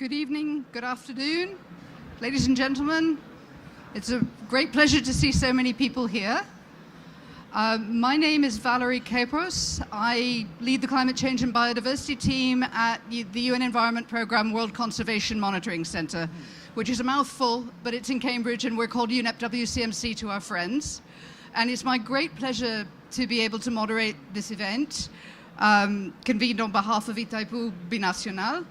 Good evening, good afternoon, ladies and gentlemen. It's a great pleasure to see so many people here. My name is Valerie Kapos. I lead the Climate Change and Biodiversity team at the UN Environment Programme World Conservation Monitoring Centre, which is a mouthful, but it's in Cambridge and we're called UNEP WCMC to our friends. And it's my great pleasure to be able to moderate this event, convened on behalf of Itaipu Binacional.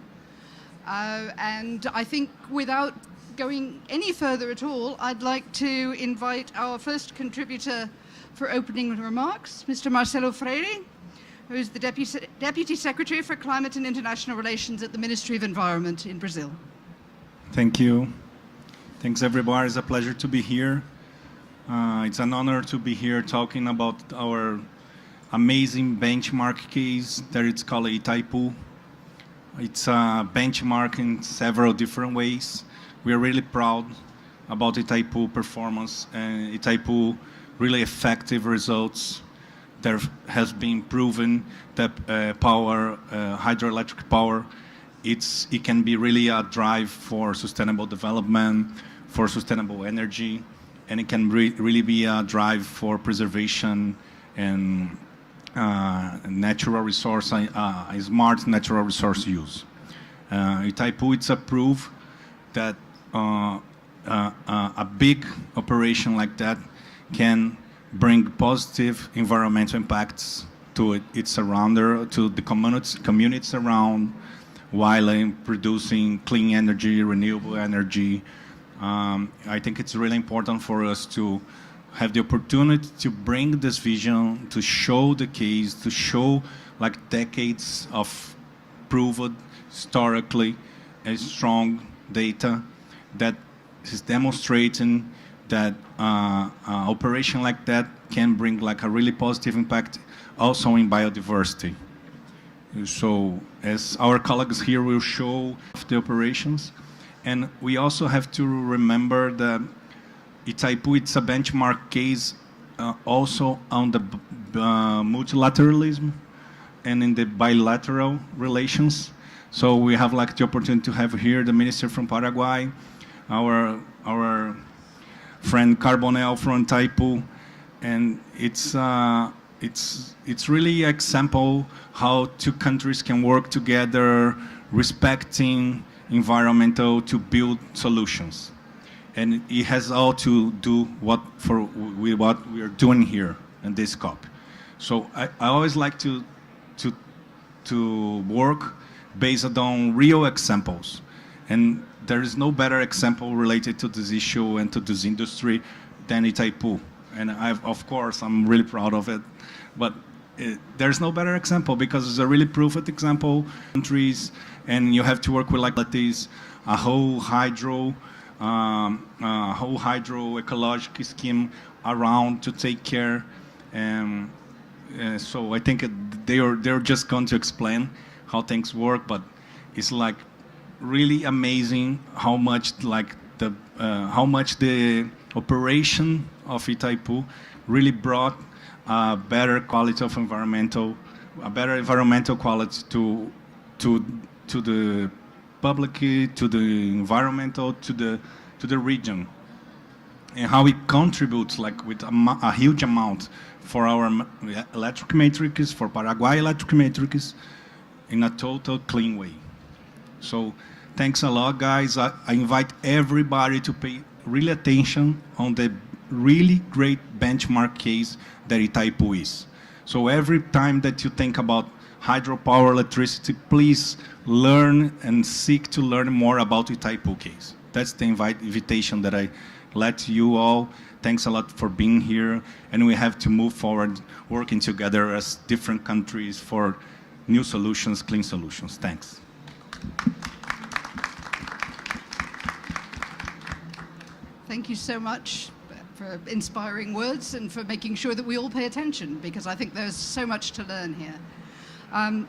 And I think without going any further at all, I'd like to invite our first contributor for opening remarks, Mr. Marcelo Freire, who is the Deputy Secretary for Climate and International Relations at the Ministry of Environment in Brazil. Thank you. Thanks, everybody. It's a pleasure to be here. It's an honor to be here talking about our amazing benchmark case that it's called Itaipu. It's a benchmark in several different ways. We are really proud about Itaipu performance and Itaipu really effective results. There has been proven that hydroelectric power, it can be really a drive for sustainable development, for sustainable energy, and it can really be a drive for preservation and natural resource, smart natural resource use. Itaipu, it's a proof that a big operation like that can bring positive environmental impacts to its surrounder, to the communities around, while producing clean energy, renewable energy. I think it's really important for us to have the opportunity to bring this vision, to show the case, to show like decades of proven historically strong data that is demonstrating that operation like that can bring like a really positive impact also in biodiversity. So as our colleagues here will show the operations, and we also have to remember that Itaipu, it's a benchmark case also on the multilateralism and in the bilateral relations. So we have like the opportunity to have here the minister from Paraguay, our friend Carbonell from Itaipu, and it's really an example how two countries can work together, respecting environmental to build solutions. And it has all to do what we are doing here in this COP. So I always like to work based on real examples. And there is no better example related to this issue and to this industry than Itaipu. And of course, I'm really proud of it. But there's no better example because it's a really proven example. Countries, and you have to work with like this, a whole hydro ecological scheme around to take care. So I think they're just going to explain how things work, but it's like really amazing how much the operation of Itaipu really brought a better quality of environmental quality to the public, to the environmental, to the region, and how it contributes like with a huge amount for our electric matrix, for Paraguay electric matrix, in a total clean way. So thanks a lot, guys. I invite everybody to pay really attention on the really great benchmark case that Itaipu is. So every time that you think about hydropower electricity, please learn and seek to learn more about Itaipu case. That's the invitation that I let you all. Thanks a lot for being here. And we have to move forward working together as different countries for new solutions, clean solutions. Thanks. Thank you so much for inspiring words and for making sure that we all pay attention, because I think there's so much to learn here.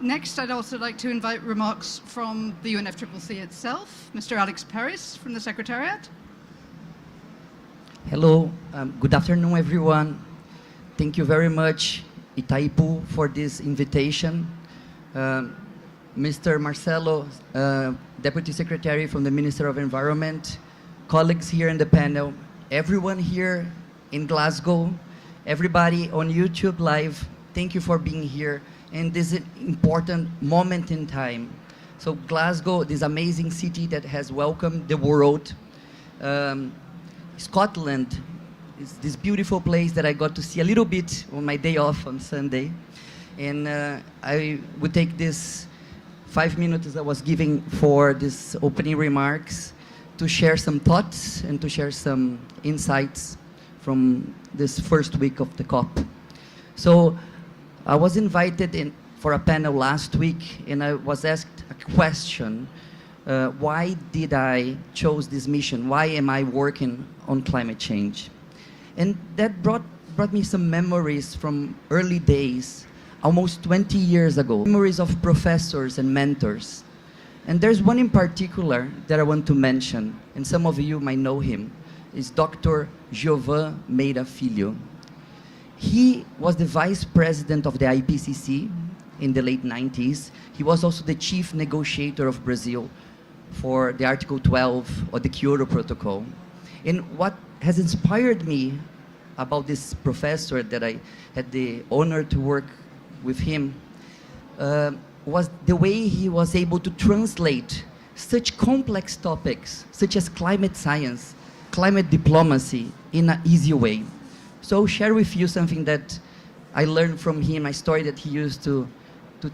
Next, I'd also like to invite remarks from the UNFCCC itself, Mr. Alex Paris from the Secretariat. Hello, good afternoon, everyone. Thank you very much, Itaipu, for this invitation. Mr. Marcelo, Deputy Secretary from the Minister of Environment, colleagues here in the panel, everyone here in Glasgow, everybody on YouTube Live, thank you for being here in this important moment in time. So Glasgow, this amazing city that has welcomed the world. Scotland is this beautiful place that I got to see a little bit on my day off on Sunday. And I would take this 5 minutes I was giving for this opening remarks to share some thoughts and to share some insights from this first week of the COP. So I was invited in for a panel last week, and I was asked a question. Why did I chose this mission? Why am I working on climate change? And that brought me some memories from early days, almost 20 years ago. Memories of professors and mentors. And there's one in particular that I want to mention, and some of you might know him, is Dr. Giovan Meira Filho. He was the vice president of the IPCC in the late 90s. He was also the chief negotiator of Brazil for the Article 12 of the Kyoto Protocol. And what has inspired me about this professor that I had the honor to work with him was the way he was able to translate such complex topics, such as climate science, climate diplomacy, in an easy way. So I'll share with you something that I learned from him, a story that he used to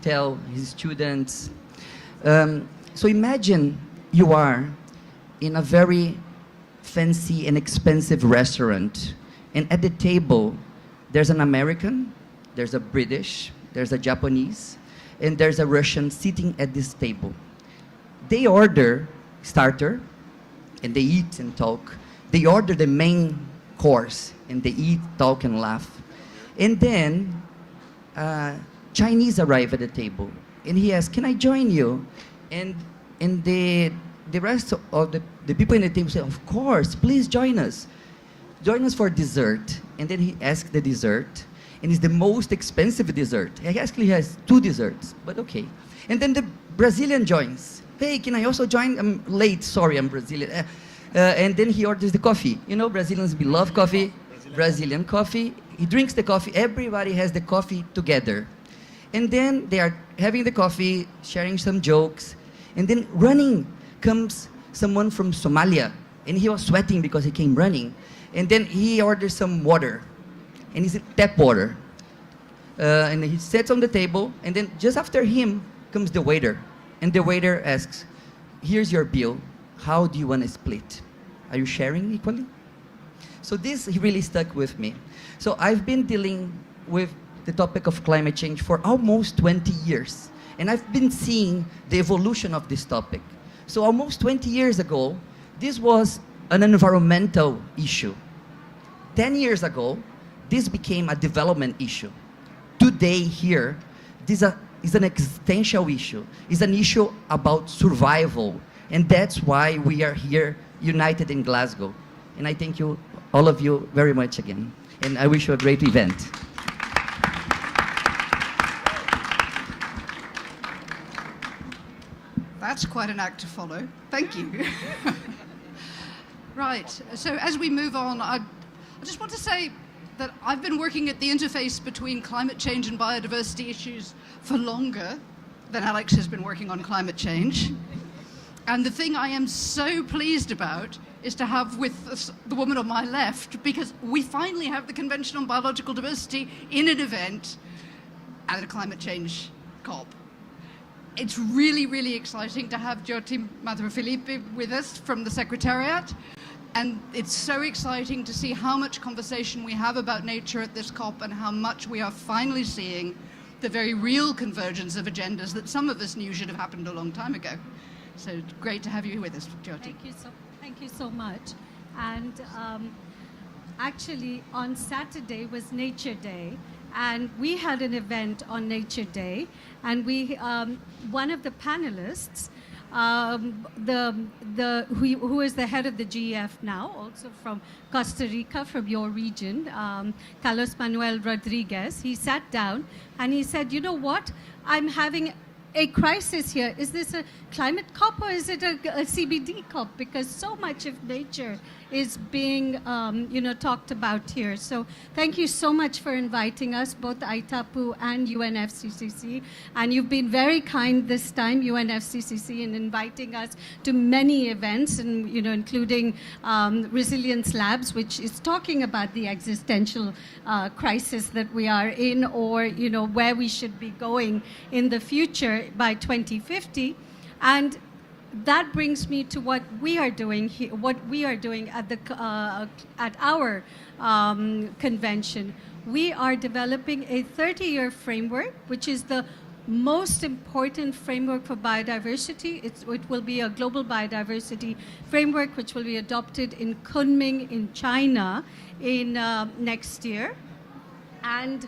tell his students. So imagine you are in a very fancy and expensive restaurant, and at the table there's an American, there's a British, there's a Japanese, and there's a Russian sitting at this table. They order starter, and they eat and talk. They order the main course, and they eat, talk, and laugh. And then Chinese arrive at the table, and he asks, "Can I join you?" And the rest of the people in the table say, "Of course, please join us. Join us for dessert." And then he asks the dessert, and it's the most expensive dessert. He actually has 2 desserts, but okay. And then the Brazilian joins. "Hey, can I also join? I'm late, sorry, I'm Brazilian." And then he orders the coffee. You know, Brazilians, we love coffee. Brazilian coffee. He drinks the coffee. Everybody has the coffee together. And then they are having the coffee, sharing some jokes. And then running comes someone from Somalia. And he was sweating because he came running. And then he orders some water. And it's tap water. And he sits on the table. And then just after him comes the waiter. And the waiter asks, "Here's your bill. How do you want to split? Are you sharing equally?" So this really stuck with me. So I've been dealing with the topic of climate change for almost 20 years. And I've been seeing the evolution of this topic. So almost 20 years ago, this was an environmental issue. 10 years ago, this became a development issue. Today here, this is an existential issue. It's an issue about survival. And that's why we are here united in Glasgow. And I thank you, all of you, very much again. And I wish you a great event. That's quite an act to follow. Thank you. Right, so as we move on, I just want to say that I've been working at the interface between climate change and biodiversity issues for longer than Alex has been working on climate change. And the thing I am so pleased about is to have with us the woman on my left, because we finally have the Convention on Biological Diversity in an event at a climate change COP. It's really, really exciting to have Jyoti Mathur-Filipp with us from the Secretariat. And it's so exciting to see how much conversation we have about nature at this COP and how much we are finally seeing the very real convergence of agendas that some of us knew should have happened a long time ago. So great to have you with us, Jyoti. Thank you so much. And actually, on Saturday was Nature Day, and we had an event on Nature Day, and we one of the panelists, who is the head of the GEF now, also from Costa Rica, from your region, Carlos Manuel Rodriguez, he sat down and he said, "You know what? I'm having a crisis here. Is this a climate COP or is it a CBD COP? Because so much of nature is being, talked about here. So thank you so much for inviting us, both Itaipu and UNFCCC. And you've been very kind this time, UNFCCC, in inviting us to many events, and including Resilience Labs, which is talking about the existential crisis that we are in, or where we should be going in the future by 2050. And that brings me to what we are doing here, what we are doing at the at our convention. We are developing a 30-year framework, which is the most important framework for biodiversity. It will be a global biodiversity framework, which will be adopted in Kunming in China in next year. And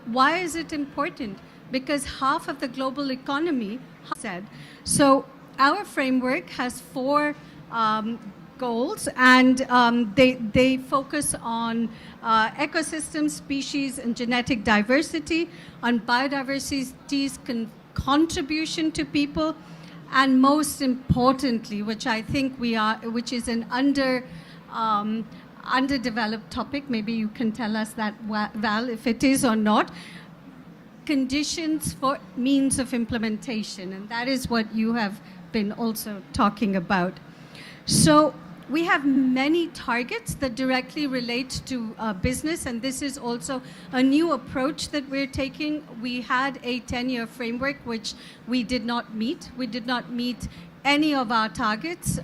why is it important? Because half of the global economy said so. Our framework has 4 goals, and they focus on ecosystems, species, and genetic diversity, on biodiversity's contribution to people, and most importantly, which I think which is an underdeveloped topic. Maybe you can tell us that, Val, if it is or not. Conditions for means of implementation, and that is what you have been also talking about. So we have many targets that directly relate to business, and this is also a new approach that we're taking. We had a 10-year framework which we did not meet. We did not meet any of our targets. They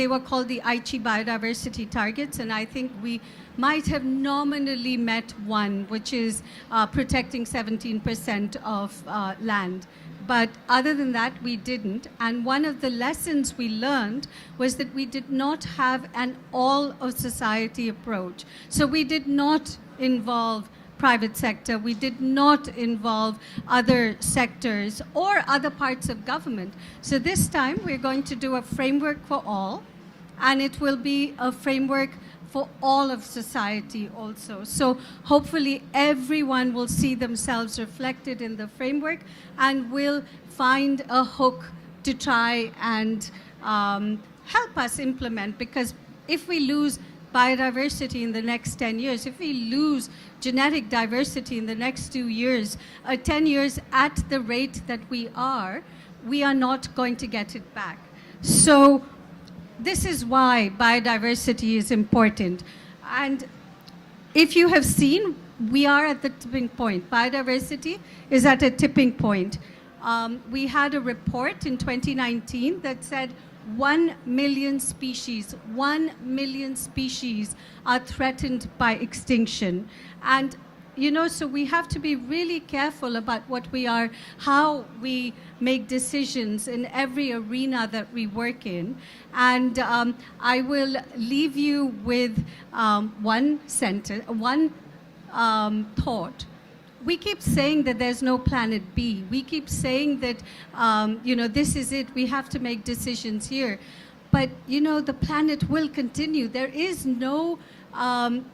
were called the Aichi biodiversity targets, and I think we might have nominally met one, which is protecting 17% of land. But other than that, we didn't. And one of the lessons we learned was that we did not have an all-of-society approach. So we did not involve private sector. We did not involve other sectors or other parts of government. So this time, we're going to do a framework for all, and it will be a framework for all of society also. So hopefully everyone will see themselves reflected in the framework and will find a hook to try and help us implement, because if we lose biodiversity in the next 10 years, if we lose genetic diversity in the next 2 years, 10 years at the rate that we are not going to get it back. So this is why biodiversity is important. And if you have seen, we are at the tipping point. Biodiversity is at a tipping point. We had a report in 2019 that said 1 million species are threatened by extinction. And so we have to be really careful about how we make decisions in every arena that we work in. And I will leave you with one thought. We keep saying that there's no planet B. We keep saying that, this is it. We have to make decisions here. But, the planet will continue. There is no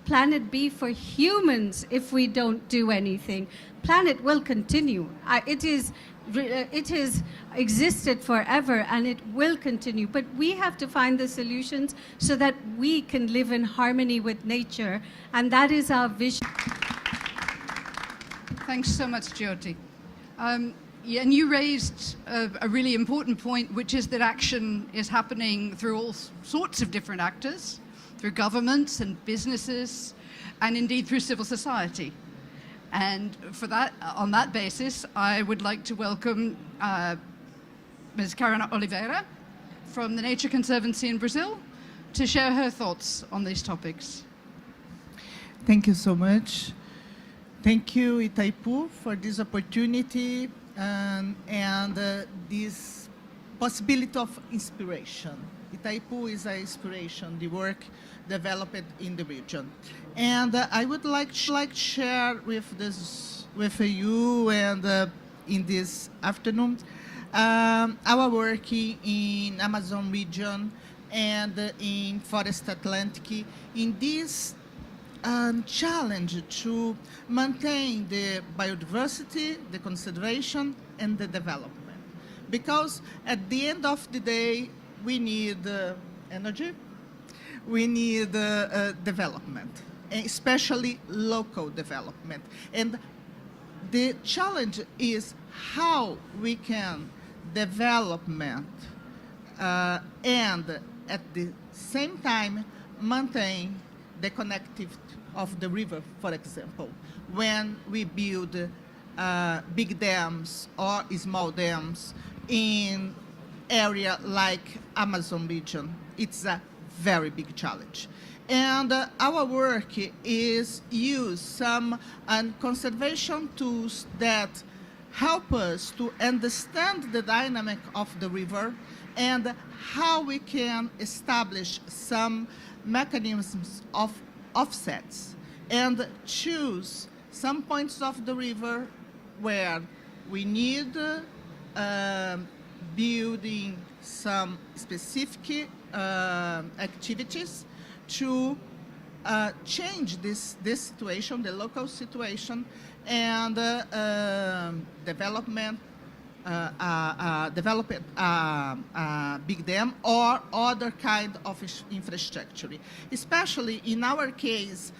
planet B for humans if we don't do anything. Planet will continue. It has existed forever, and it will continue. But we have to find the solutions so that we can live in harmony with nature, and that is our vision. Thanks so much, Jyoti. And you raised a really important point, which is that action is happening through all sorts of different actors, through governments and businesses, and indeed through civil society. And on that basis, I would like to welcome Ms. Karen Oliveira from the Nature Conservancy in Brazil to share her thoughts on these topics. Thank you so much. Thank you, Itaipu, for this opportunity and this possibility of inspiration. Itaipu is an inspiration, the work developed in the region. And I would like to share with you and in this afternoon our work in Amazon region and in Forest Atlantic in this challenge to maintain the biodiversity, the conservation, and the development. Because at the end of the day, we need energy, we need development, especially local development. And the challenge is how we can development and at the same time maintain the connectivity of the river, for example. When we build big dams or small dams in area like Amazon region, it's a very big challenge. And our work is use some conservation tools that help us to understand the dynamic of the river and how we can establish some mechanisms of offsets and choose some points of the river where we need building some specific activities to change this situation, the local situation, and develop a big dam or other kind of infrastructure. Especially in our case,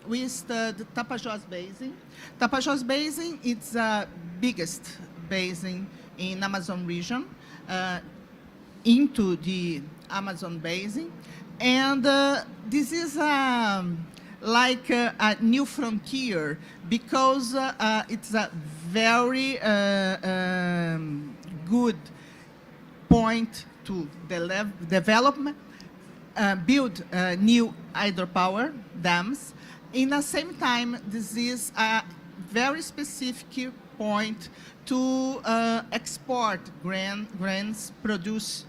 we studied Tapajós Basin. Tapajós Basin is the biggest basin in Amazon region, into the Amazon basin. And this is like a new frontier because it's a very good point to develop, build new hydropower dams. In the same time, this is a very specific point to export grains produced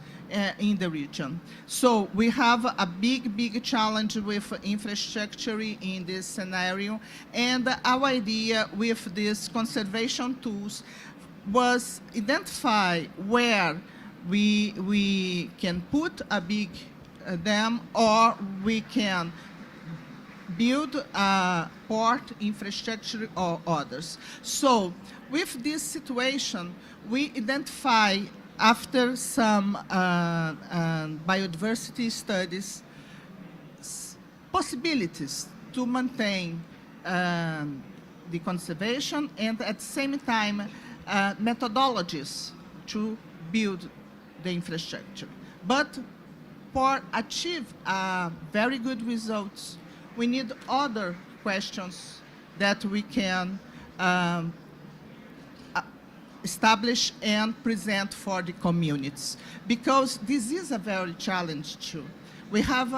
in the region. So we have a big challenge with infrastructure in this scenario, and our idea with these conservation tools was identify where we can put a big dam or we can build a port infrastructure or others. So with this situation, we identify after some biodiversity studies, possibilities to maintain the conservation and at the same time methodologies to build the infrastructure. But for achieve very good results, we need other questions that we can establish and present for the communities, because this is a very challenge too. We have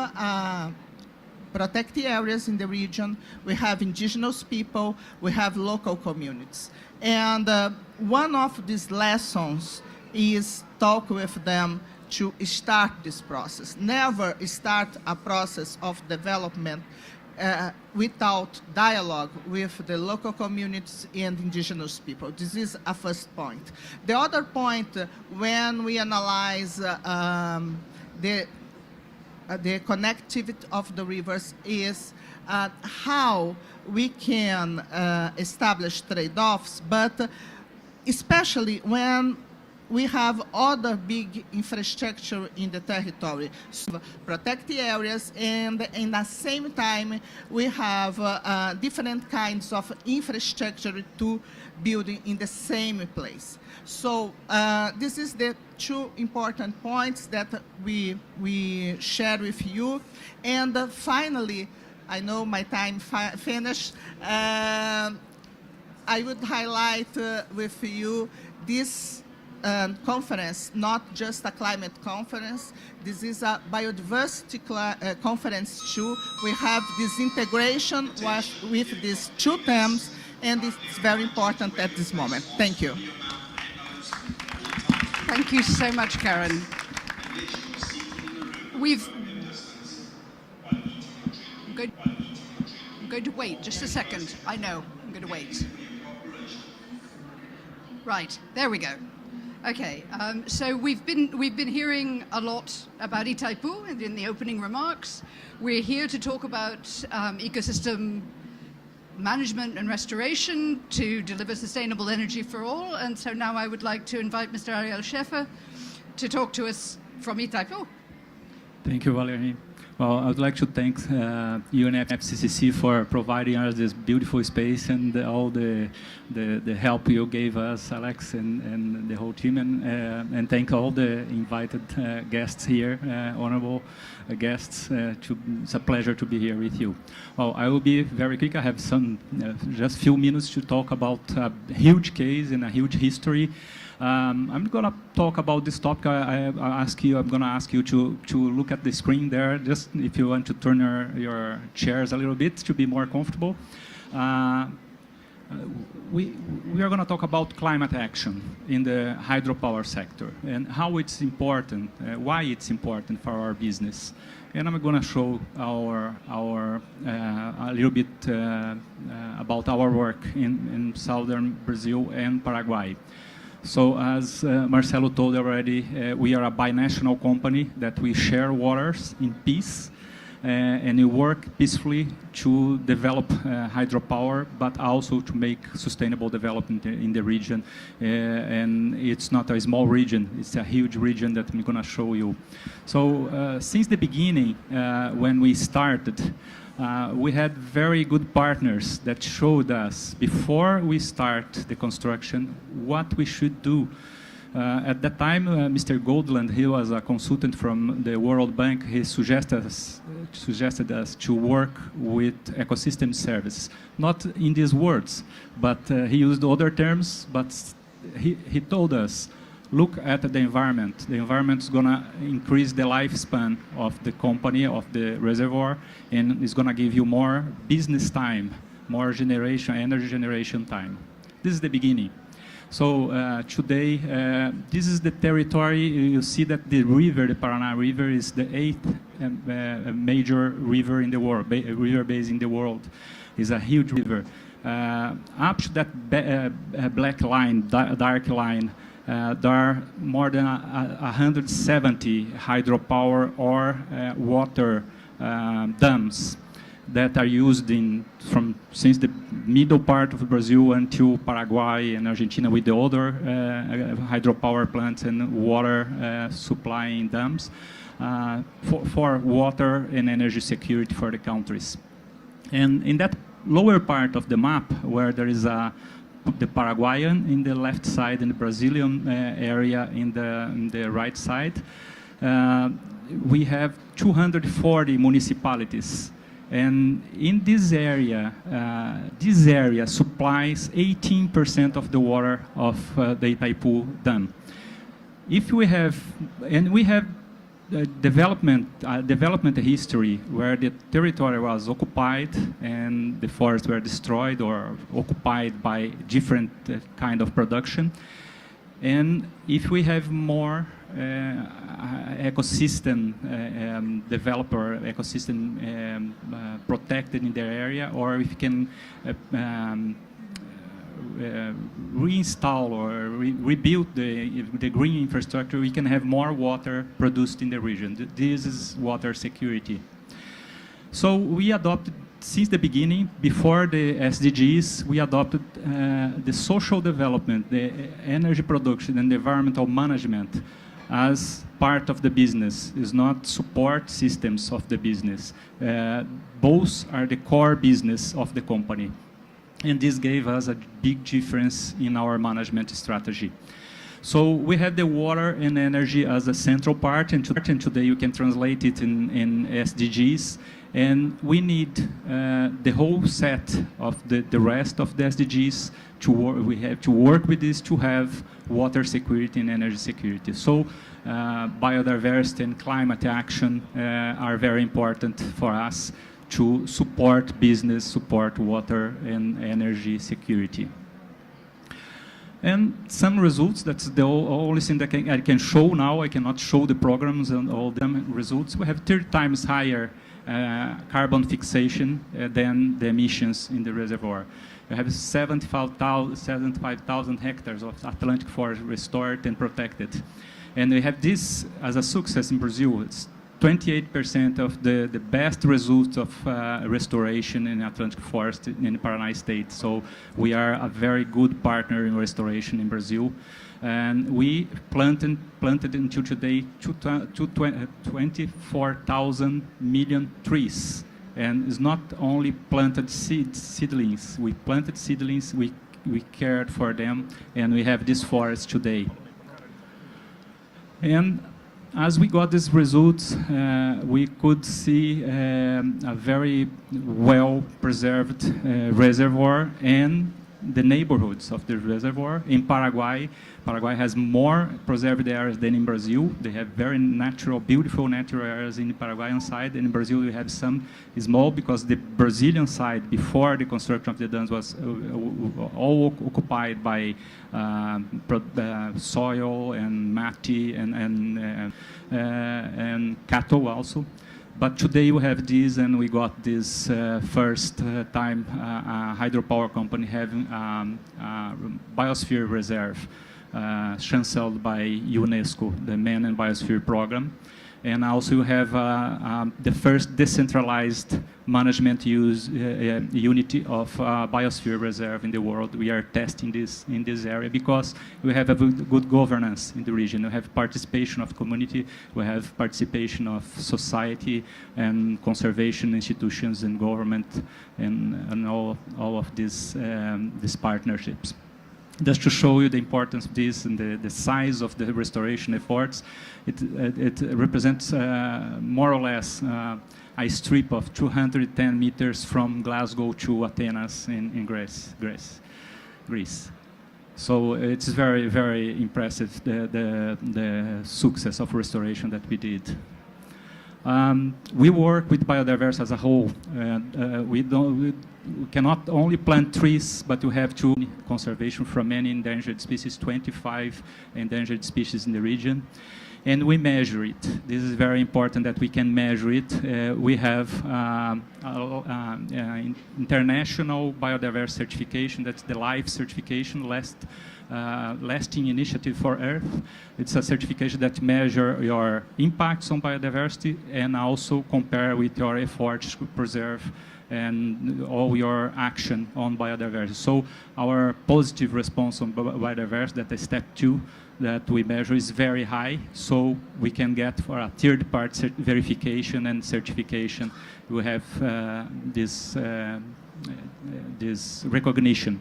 protected areas in the region, we have indigenous people, we have local communities. And one of these lessons is talk with them to start this process. Never start a process of development without dialogue with the local communities and indigenous people. This is a first point. The other point, when we analyze the connectivity of the rivers, is how we can establish trade-offs, but especially when we have other big infrastructure in the territory, so protected areas, and in the same time we have different kinds of infrastructure to build in the same place. So this is the two important points that we share with you. And finally, I know my time finished. I would highlight with you this conference, not just a climate conference. This is a biodiversity conference too. We have this integration with these two themes, and it's very important at this moment. Thank you. Thank you so much, Karen. I'm going to wait just a second. I know, I'm going to wait. Right, there we go. Okay, so we've been hearing a lot about Itaipu in the opening remarks. We're here to talk about ecosystem management and restoration to deliver sustainable energy for all. And so now I would like to invite Mr. Ariel Scheffer to talk to us from Itaipu. Thank you, Valerie. Well, I would like to thank UNEP CCC for providing us this beautiful space and all the help you gave us, Alex, and the whole team, and thank all the invited guests here, honorable guests. It's a pleasure to be here with you. Well, I will be very quick. I have just few minutes to talk about a huge case and a huge history. I'm going to talk about this topic. I'm going to ask you to look at the screen there, just if you want to turn your chairs a little bit to be more comfortable. We are going to talk about climate action in the hydropower sector and how it's important, why it's important for our business. And I'm going to show a little bit about our work in southern Brazil and Paraguay. So as Marcelo told already, we are a binational company that we share waters in peace and we work peacefully to develop hydropower, but also to make sustainable development in the region. And it's not a small region, it's a huge region that I'm going to show you. So since the beginning, when we started, we had very good partners that showed us, before we start the construction, what we should do. At that time, Mr. Goldland, he was a consultant from the World Bank. He suggested us to work with ecosystem services. Not in these words, but he used other terms, but he told us, look at the environment. The environment is going to increase the lifespan of the company, of the reservoir, and it's going to give you more business time, more energy generation time. This is the beginning. So today, this is the territory. You see that the river, the Paraná River, is the 8th major river in the world, river base in the world. It's a huge river. Up to that black line, dark line, there are more than 170 hydropower or water dams that are used since the middle part of Brazil until Paraguay and Argentina, with the other hydropower plants and water supplying dams for water and energy security for the countries. And in that lower part of the map, where there is the Paraguayan in the left side and the Brazilian area in the right side, we have 240 municipalities. And in this area supplies 18% of the water of the Itaipu dam. If we have development history where the territory was occupied and the forests were destroyed or occupied by different kind of production. And if we have more ecosystem developer, ecosystem protected in their area, or if you can reinstall or rebuild the green infrastructure, we can have more water produced in the region. This is water security. So we adopted, since the beginning, before the SDGs, we adopted the social development, the energy production and the environmental management as part of the business. It's not support systems of the business. Both are the core business of the company. And this gave us a big difference in our management strategy. So we had the water and energy as a central part, and today you can translate it in SDGs. And we need the whole set of the rest of the SDGs to work. We have to work with this to have water security and energy security. So biodiversity and climate action are very important for us to support business, support water and energy security. And some results, that's the only thing that I can show now. I cannot show the programs and all them results. We have 30 times higher carbon fixation than the emissions in the reservoir. We have 75,000 hectares of Atlantic forest restored and protected. And we have this as a success in Brazil. It's 28% of the best results of restoration in Atlantic forest in the Paraná state. So we are a very good partner in restoration in Brazil. And we planted until today 24,000 million trees. And it's not only planted seedlings. We planted seedlings, we cared for them, and we have this forest today. And as we got these results, we could see a very well-preserved reservoir and the neighborhoods of the reservoir. In Paraguay, Paraguay has more preserved areas than in Brazil. They have very natural, beautiful natural areas in the Paraguayan side. And in Brazil, we have some small, because the Brazilian side, before the construction of the dams, was all occupied by soil and mati and cattle also. But today we have this, and we got this first time hydropower company having biosphere reserve, chancelled by UNESCO, the Man and Biosphere Program. And also you have the first decentralized management unity of biosphere reserve in the world. We are testing this in this area because we have a good governance in the region. We have participation of community, we have participation of society and conservation institutions and government and all of these partnerships. Just to show you the importance of this and the size of the restoration efforts, it represents more or less a strip of 210 meters from Glasgow to Athens in Greece. So it's very, very impressive, the success of restoration that we did. We work with biodiverse as a whole. We cannot only plant trees, but we have to conservation from many endangered species, 25 endangered species in the region. And we measure it. This is very important that we can measure it. We have international biodiverse certification, that's the LIFE certification, lasting initiative for Earth. It's a certification that measures your impacts on biodiversity and also compare with your efforts to preserve and all your action on biodiversity. So our positive response on biodiversity, that is step 2, that we measure is very high, so we can get for a third-party verification and certification. We have this recognition.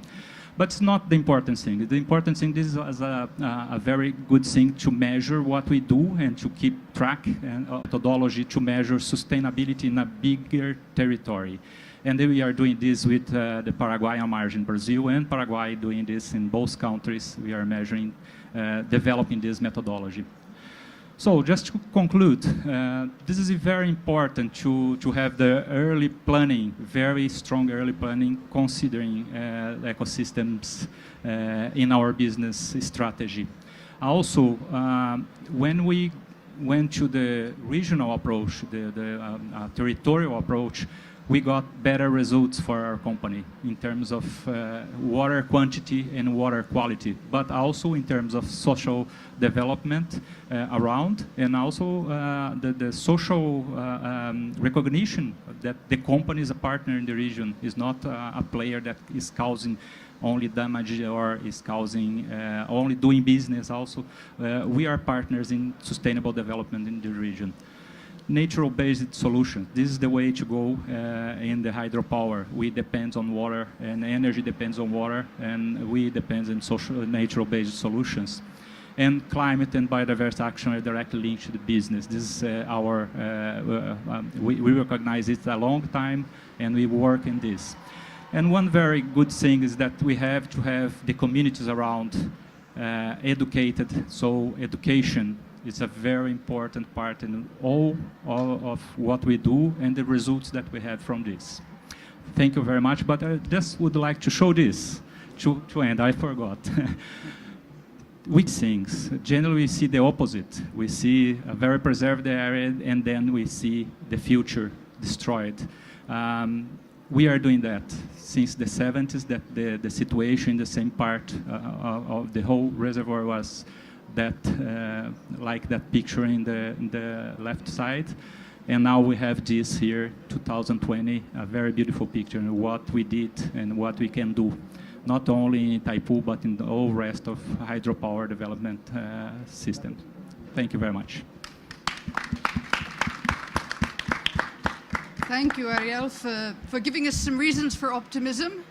But it's not the important thing. The important thing is as a very good thing to measure what we do and to keep track and methodology to measure sustainability in a bigger territory. And we are doing this with the Paraguayan margin, Brazil and Paraguay doing this in both countries. We are measuring, developing this methodology. So just to conclude, this is very important to have the early planning, very strong early planning, considering ecosystems in our business strategy. Also, when we went to the regional approach, the territorial approach, we got better results for our company in terms of water quantity and water quality, but also in terms of social development around, and also the social recognition that the company is a partner in the region, is not a player that is causing only damage or is causing only doing business also. We are partners in sustainable development in the region. Natural-based solutions. This is the way to go in the hydropower. We depend on water, and energy depends on water, and we depend on natural-based solutions. And climate and biodiversity action are directly linked to the business. This is we recognize it a long time, and we work in this. And one very good thing is that we have to have the communities around educated. So education is a very important part in all of what we do and the results that we have from this. Thank you very much, but I just would like to show this to end. I forgot. Which things? Generally, we see the opposite. We see a very preserved area, and then we see the future destroyed. We are doing that since the 70s, that the situation in the same part of the whole reservoir was that, like that picture in the left side. And now we have this here, 2020, a very beautiful picture of what we did and what we can do, not only in Itaipu, but in the whole rest of hydropower development system. Thank you very much. Thank you, Ariel, for giving us some reasons for optimism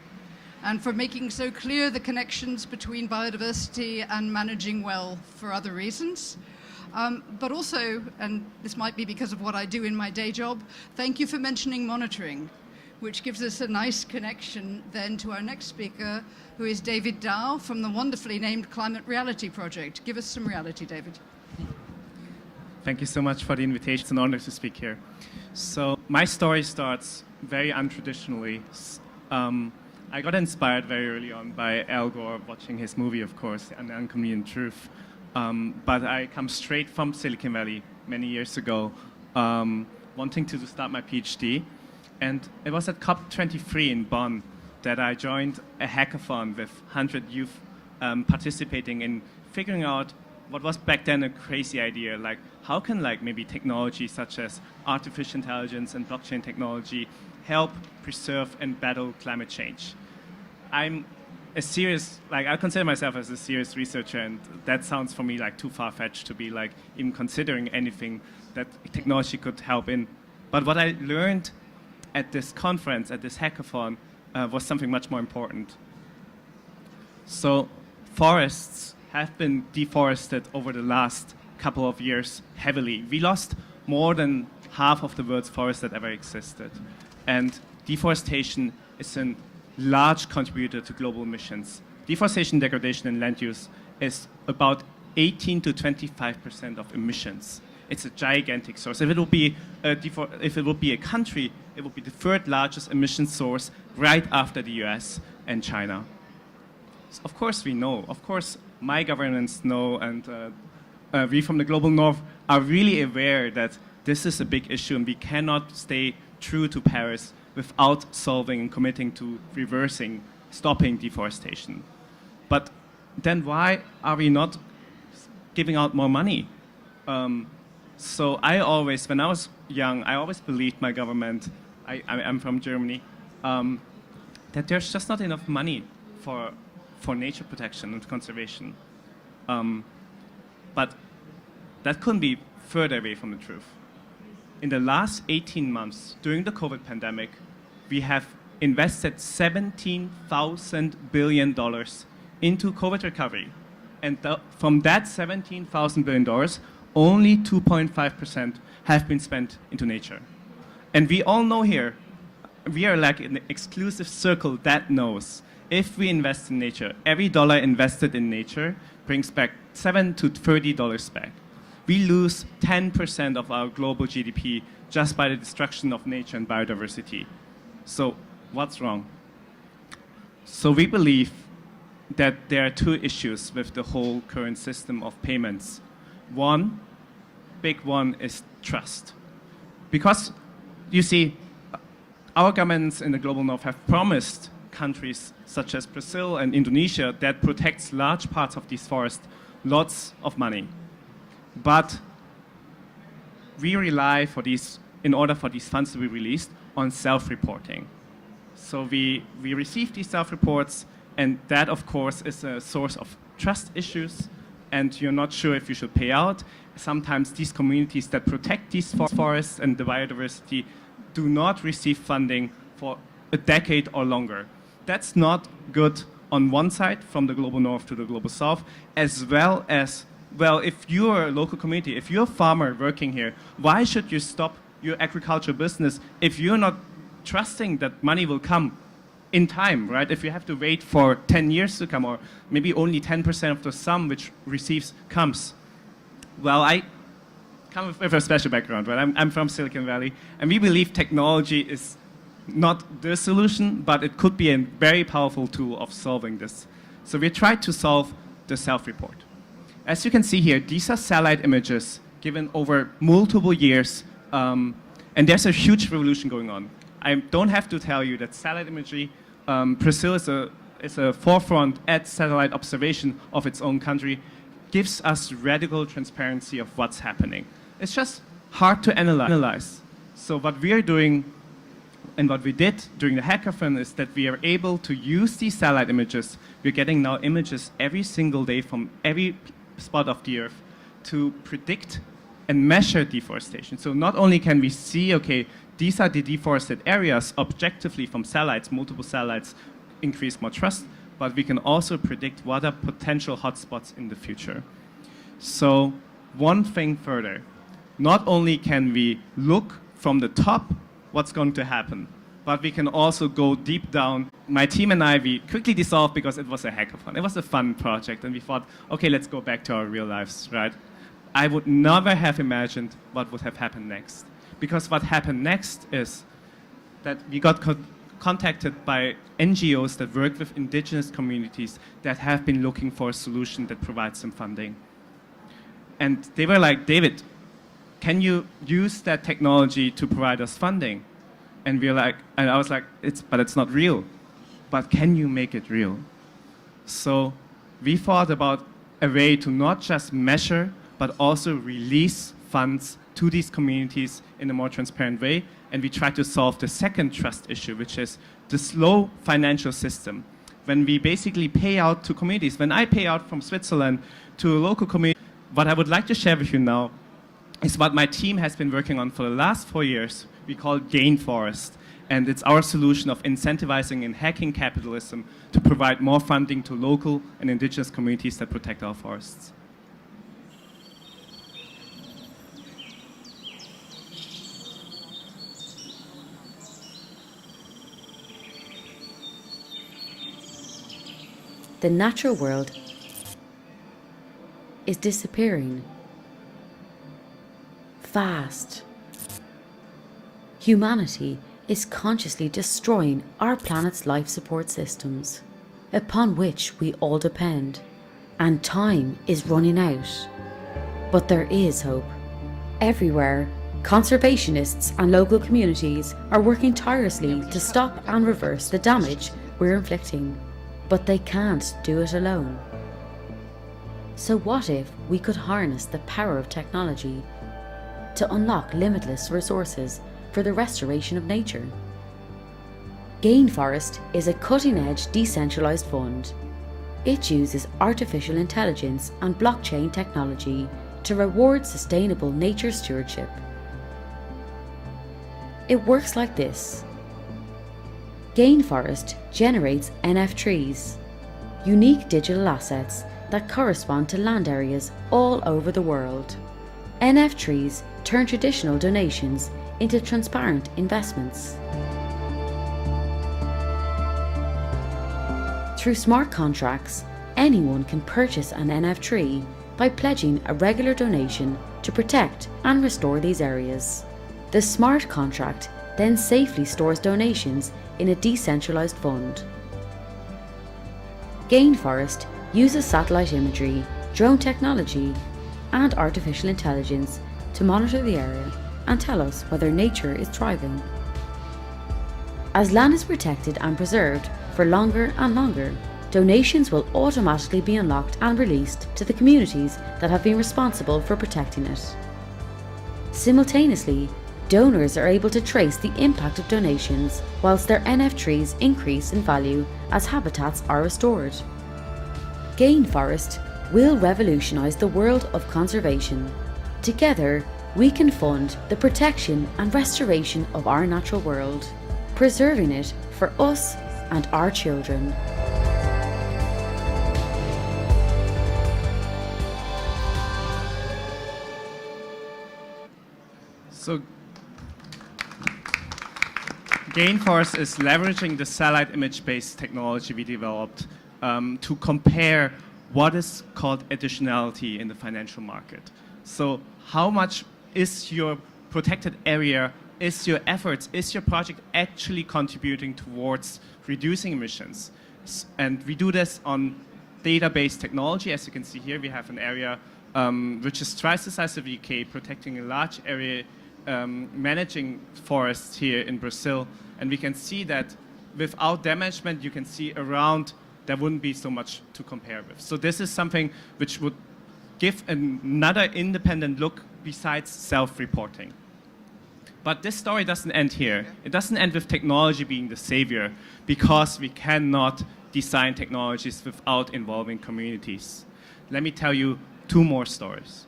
and for making so clear the connections between biodiversity and managing well for other reasons. But also, and this might be because of what I do in my day job, thank you for mentioning monitoring, which gives us a nice connection then to our next speaker, who is David Dow from the wonderfully named Climate Reality Project. Give us some reality, David. Thank you so much for the invitation. It's an honor to speak here. So my story starts very untraditionally. I got inspired very early on by Al Gore, watching his movie, of course, An Inconvenient Truth. But I come straight from Silicon Valley many years ago, wanting to start my PhD. And it was at COP23 in Bonn that I joined a hackathon with 100 youth participating in figuring out what was back then a crazy idea, like how can maybe technology such as artificial intelligence and blockchain technology help preserve and battle climate change. I'm a serious, I consider myself as a serious researcher, and that sounds for me too far-fetched to be even considering anything that technology could help in. But what I learned at this conference, at this hackathon, was something much more important. So forests have been deforested over the last couple of years heavily. We lost more than half of the world's forests that ever existed. And deforestation is a large contributor to global emissions. Deforestation, degradation, and land use is about 18 to 25% of emissions. It's a gigantic source. If it would be a country, it would be the third largest emission source right after the US and China. So of course we know. Of course my governments know, and we from the Global North are really aware that this is a big issue and we cannot stay true to Paris without solving and committing to stopping deforestation. But then why are we not giving out more money? So when I was young, I always believed my government, I'm from Germany, that there's just not enough money for nature protection and conservation. But that couldn't be further away from the truth. In the last 18 months, during the COVID pandemic, we have invested $17,000 billion into COVID recovery. And from that $17,000 billion, only 2.5% have been spent into nature. And we all know here, we are like an exclusive circle that knows if we invest in nature, every dollar invested in nature brings back $7 to $30 back. We lose 10% of our global GDP just by the destruction of nature and biodiversity. So what's wrong? So we believe that there are two issues with the whole current system of payments. One, big one, is trust. Because, you see, our governments in the Global North have promised countries such as Brazil and Indonesia that protects large parts of these forests lots of money. But we rely in order for these funds to be released, on self-reporting. So we receive these self-reports, and that, of course, is a source of trust issues, and you're not sure if you should pay out. Sometimes these communities that protect these forests and the biodiversity do not receive funding for a decade or longer. That's not good on one side, from the Global North to the Global South, as well as, well, if you're a local community, if you're a farmer working here, why should you stop your agricultural business if you're not trusting that money will come in time, right? If you have to wait for 10 years to come, or maybe only 10% of the sum which receives comes. Well, I come with a special background, right? I'm from Silicon Valley, and we believe technology is not the solution, but it could be a very powerful tool of solving this. So we tried to solve the self-report. As you can see here, these are satellite images given over multiple years, and And there's a huge revolution going on. I don't have to tell you that satellite imagery, Brazil is a forefront at satellite observation of its own country, gives us radical transparency of what's happening. It's just hard to analyze. So what we are doing and what we did during the hackathon is that we are able to use these satellite images. We're getting now images every single day from every spot of the Earth to predict and measure deforestation. So not only can we see, okay, these are the deforested areas objectively from satellites, multiple satellites increase more trust, but we can also predict what are potential hotspots in the future. So one thing further, not only can we look from the top what's going to happen, but we can also go deep down. My team and I, we quickly dissolved because it was a hackathon. It was a fun project, and we thought, okay, let's go back to our real lives, right? I would never have imagined what would have happened next. Because what happened next is that we got contacted by NGOs that work with indigenous communities that have been looking for a solution that provides them funding. And they were like, David, can you use that technology to provide us funding? And we're like, and I was like, but it's not real. But can you make it real? So we thought about a way to not just measure, but also release funds to these communities in a more transparent way. And we tried to solve the second trust issue, which is the slow financial system. When we basically pay out to communities, when I pay out from Switzerland to a local community, what I would like to share with you now is what my team has been working on for the last 4 years. We call it Gain Forest. And it's our solution of incentivizing and hacking capitalism to provide more funding to local and indigenous communities that protect our forests. The natural world is disappearing fast. Humanity is consciously destroying our planet's life support systems, upon which we all depend, and time is running out. But there is hope. Everywhere, conservationists and local communities are working tirelessly to stop and reverse the damage we're inflicting. But they can't do it alone. So what if we could harness the power of technology to unlock limitless resources for the restoration of nature? Gain Forest is a cutting-edge decentralized fund. It uses artificial intelligence and blockchain technology to reward sustainable nature stewardship. It works like this. Gain Forest generates NF-trees, unique digital assets that correspond to land areas all over the world. NF-trees turn traditional donations into transparent investments. Through smart contracts, anyone can purchase an NF-tree by pledging a regular donation to protect and restore these areas. The smart contract then safely stores donations in a decentralized fund. Gain Forest uses satellite imagery, drone technology, and artificial intelligence to monitor the area and tell us whether nature is thriving. As land is protected and preserved for longer and longer, donations will automatically be unlocked and released to the communities that have been responsible for protecting it. Simultaneously, donors are able to trace the impact of donations whilst their NF-trees increase in value as habitats are restored. Gain Forest will revolutionise the world of conservation. Together, we can fund the protection and restoration of our natural world, preserving it for us and our children. So Gain Forest is leveraging the satellite image-based technology we developed to compare what is called additionality in the financial market. So how much is your protected area, is your efforts, is your project actually contributing towards reducing emissions? And we do this on data-based technology. As you can see here, we have an area which is twice the size of the UK, protecting a large area managing forests here in Brazil, and we can see that without damagement, you can see around there wouldn't be so much to compare with. So this is something which would give another independent look besides self-reporting. But this story doesn't end here. It doesn't end with technology being the savior, because we cannot design technologies without involving communities. Let me tell you 2 more stories.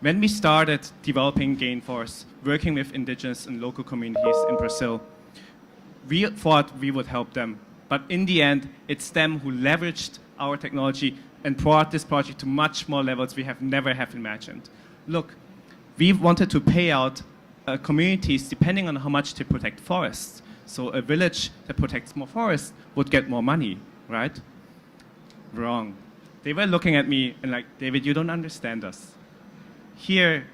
When we started developing Gainforce, working with indigenous and local communities in Brazil, we thought we would help them. But in the end, it's them who leveraged our technology and brought this project to much more levels we have never imagined. Look, we wanted to pay out communities depending on how much they protect forests. So a village that protects more forests would get more money, right? Wrong. They were looking at me and like, David, you don't understand us. Here,